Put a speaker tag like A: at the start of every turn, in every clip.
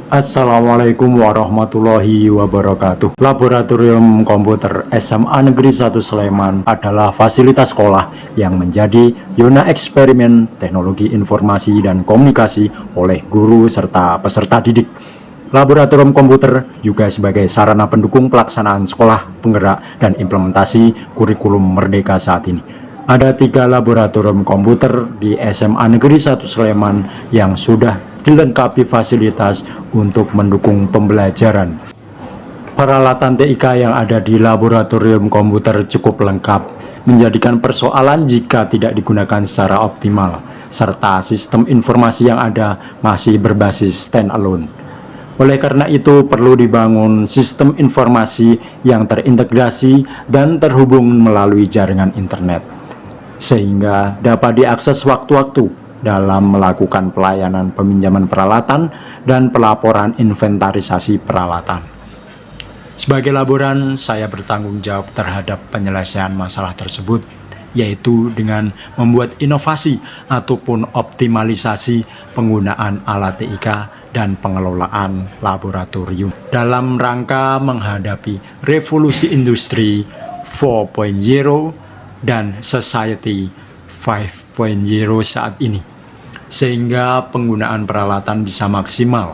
A: Assalamualaikum warahmatullahi wabarakatuh. Laboratorium Komputer SMA Negeri 1 Sleman adalah fasilitas sekolah yang menjadi zona eksperimen teknologi informasi dan komunikasi oleh guru serta peserta didik. Laboratorium komputer juga sebagai sarana pendukung pelaksanaan sekolah penggerak dan implementasi kurikulum Merdeka saat ini. Ada 3 laboratorium komputer di SMA Negeri 1 Sleman yang sudah dilengkapi fasilitas untuk mendukung pembelajaran. Peralatan TIK yang ada di laboratorium komputer cukup lengkap, menjadikan persoalan jika tidak digunakan secara optimal, serta sistem informasi yang ada masih berbasis standalone. Oleh karena itu, perlu dibangun sistem informasi yang terintegrasi dan terhubung melalui jaringan internet, sehingga dapat diakses waktu-waktu dalam melakukan pelayanan peminjaman peralatan dan pelaporan inventarisasi peralatan. Sebagai laboran, saya bertanggung jawab terhadap penyelesaian masalah tersebut, yaitu dengan membuat inovasi ataupun optimalisasi penggunaan alat TIK dan pengelolaan laboratorium dalam rangka menghadapi revolusi industri 4.0 dan society 5.0 saat ini, sehingga penggunaan peralatan bisa maksimal.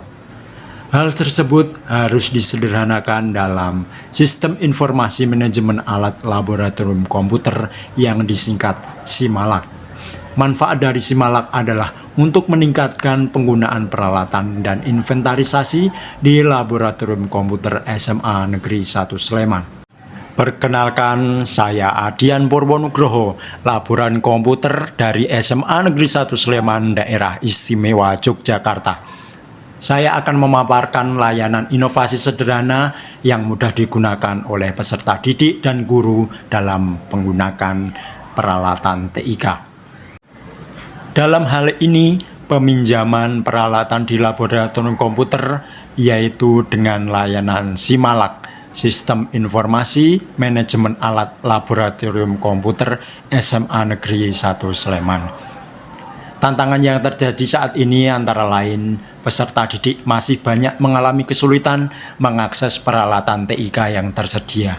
A: Hal tersebut harus disederhanakan dalam sistem informasi manajemen alat laboratorium komputer yang disingkat SIMALAK. Manfaat dari SIMALAK adalah untuk meningkatkan penggunaan peralatan dan inventarisasi di laboratorium komputer SMA Negeri 1 Sleman. Perkenalkan, saya Adian Purwonugroho, laboran komputer dari SMA Negeri 1 Sleman, Daerah Istimewa Yogyakarta. Saya akan memaparkan layanan inovasi sederhana yang mudah digunakan oleh peserta didik dan guru dalam menggunakan peralatan TIK. Dalam hal ini, peminjaman peralatan di laboratorium komputer yaitu dengan layanan SIMALAK, Sistem Informasi Manajemen Alat Laboratorium Komputer SMA Negeri 1 Sleman. Tantangan yang terjadi saat ini antara lain, peserta didik masih banyak mengalami kesulitan mengakses peralatan TIK yang tersedia.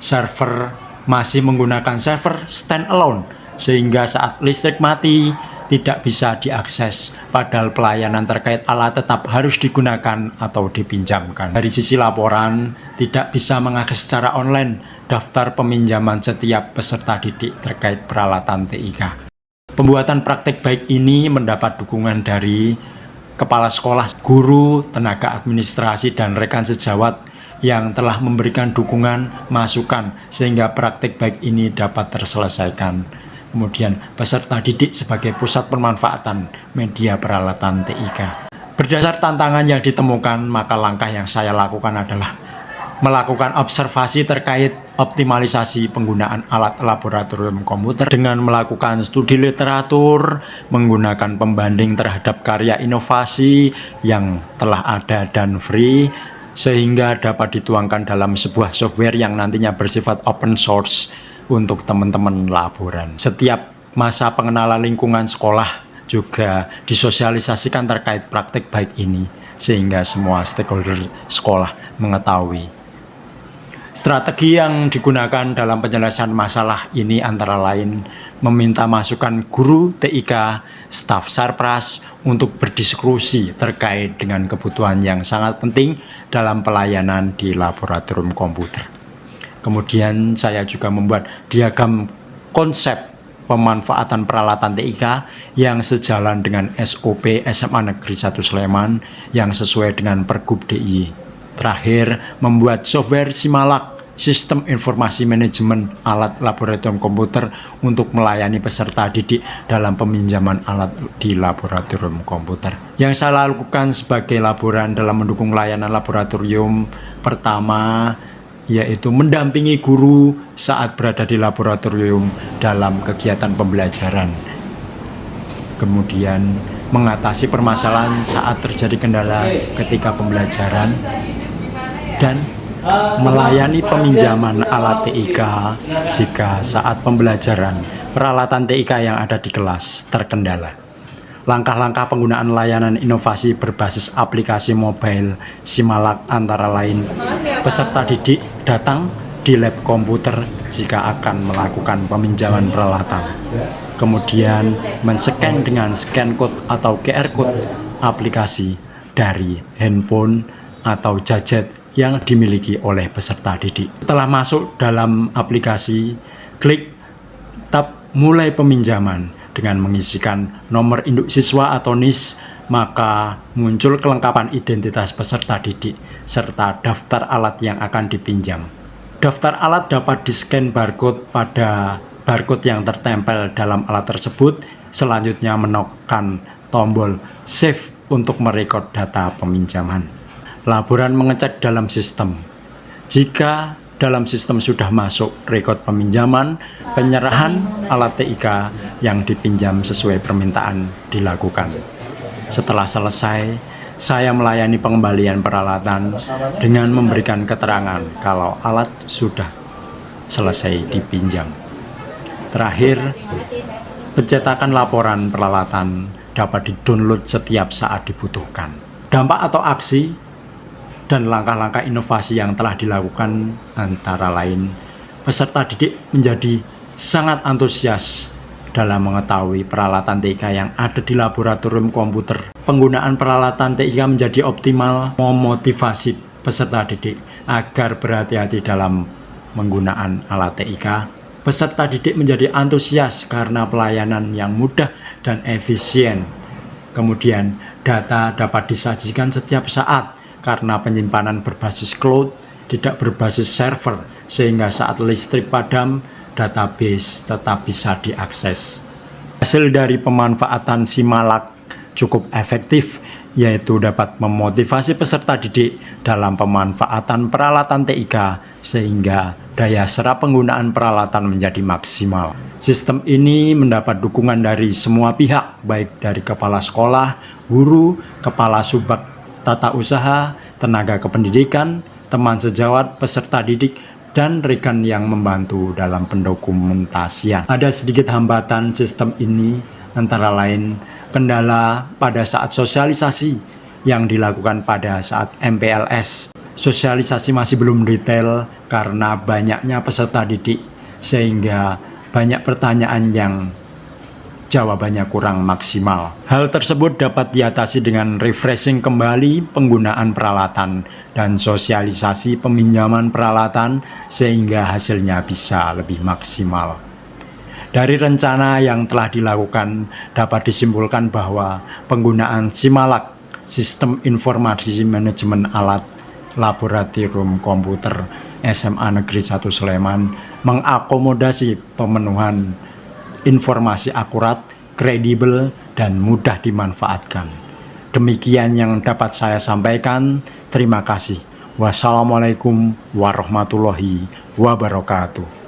A: Server masih menggunakan server standalone, sehingga saat listrik mati, tidak bisa diakses, padahal pelayanan terkait alat tetap harus digunakan atau dipinjamkan. Dari sisi laporan, tidak bisa mengakses secara online daftar peminjaman setiap peserta didik terkait peralatan TIK. Pembuatan praktek baik ini mendapat dukungan dari kepala sekolah, guru, tenaga administrasi, dan rekan sejawat yang telah memberikan dukungan, masukan, sehingga praktek baik ini dapat terselesaikan. Kemudian peserta didik sebagai pusat pemanfaatan media peralatan TIK. Berdasar tantangan yang ditemukan, maka langkah yang saya lakukan adalah melakukan observasi terkait optimalisasi penggunaan alat laboratorium komputer dengan melakukan studi literatur, menggunakan pembanding terhadap karya inovasi yang telah ada dan free, sehingga dapat dituangkan dalam sebuah software yang nantinya bersifat open source untuk teman-teman laboran. Setiap masa pengenalan lingkungan sekolah juga disosialisasikan terkait praktik baik ini, sehingga semua stakeholder sekolah mengetahui. Strategi yang digunakan dalam penyelesaian masalah ini antara lain meminta masukan guru TIK, staf Sarpras untuk berdiskusi terkait dengan kebutuhan yang sangat penting dalam pelayanan di laboratorium komputer. Kemudian saya juga membuat diagram konsep pemanfaatan peralatan TIK yang sejalan dengan SOP SMA Negeri 1 Sleman yang sesuai dengan Pergub DIY. Terakhir, membuat software SIMALAK, Sistem Informasi Manajemen Alat Laboratorium Komputer untuk melayani peserta didik dalam peminjaman alat di laboratorium komputer. Yang saya lakukan sebagai laboran dalam mendukung layanan laboratorium, pertama, yaitu mendampingi guru saat berada di laboratorium dalam kegiatan pembelajaran. Kemudian mengatasi permasalahan saat terjadi kendala ketika pembelajaran, dan melayani peminjaman alat TIK jika saat pembelajaran peralatan TIK yang ada di kelas terkendala. Langkah-langkah penggunaan layanan inovasi berbasis aplikasi mobile Simalak antara lain, peserta didik datang di lab komputer jika akan melakukan peminjaman peralatan. Kemudian men-scan dengan scan code atau QR code aplikasi dari handphone atau gadget yang dimiliki oleh peserta didik. Setelah masuk dalam aplikasi, klik tab mulai peminjaman dengan mengisikan nomor induk siswa atau NIS, maka muncul kelengkapan identitas peserta didik serta daftar alat yang akan dipinjam. Daftar alat dapat di-scan barcode pada barcode yang tertempel dalam alat tersebut. Selanjutnya menekan tombol save untuk merekod data peminjaman. Laporan mengecek dalam sistem. Jika dalam sistem sudah masuk rekod peminjaman, penyerahan alat TIK yang dipinjam sesuai permintaan dilakukan. Setelah selesai, saya melayani pengembalian peralatan dengan memberikan keterangan kalau alat sudah selesai dipinjam. Terakhir, pencetakan laporan peralatan dapat di-download setiap saat dibutuhkan. Dampak atau aksi dan langkah-langkah inovasi yang telah dilakukan antara lain, peserta didik menjadi sangat antusias dalam mengetahui peralatan TIK yang ada di laboratorium komputer. Penggunaan peralatan TIK menjadi optimal, memotivasi peserta didik agar berhati-hati dalam menggunakan alat TIK. Peserta didik menjadi antusias karena pelayanan yang mudah dan efisien. Kemudian data dapat disajikan setiap saat karena penyimpanan berbasis cloud, tidak berbasis server, sehingga saat listrik padam, database tetap bisa diakses. Hasil dari pemanfaatan Simalak cukup efektif, yaitu dapat memotivasi peserta didik dalam pemanfaatan peralatan TIK sehingga daya serap penggunaan peralatan menjadi maksimal. Sistem ini mendapat dukungan dari semua pihak, baik dari kepala sekolah, guru, kepala subbak tata usaha, tenaga kependidikan, teman sejawat, peserta didik, dan rekan yang membantu dalam pendokumentasian. Ada sedikit hambatan sistem ini, antara lain kendala pada saat sosialisasi yang dilakukan pada saat MPLS. Sosialisasi masih belum detail karena banyaknya peserta didik, sehingga banyak pertanyaan yang jawabannya kurang maksimal. Hal tersebut dapat diatasi dengan refreshing kembali penggunaan peralatan dan sosialisasi peminjaman peralatan sehingga hasilnya bisa lebih maksimal. Dari rencana yang telah dilakukan dapat disimpulkan bahwa penggunaan Simalak, Sistem Informasi Manajemen Alat Laboratorium Komputer SMA Negeri 1 Sleman, mengakomodasi pemenuhan informasi akurat, kredibel, dan mudah dimanfaatkan. Demikian yang dapat saya sampaikan. Terima kasih. Wassalamualaikum warahmatullahi wabarakatuh.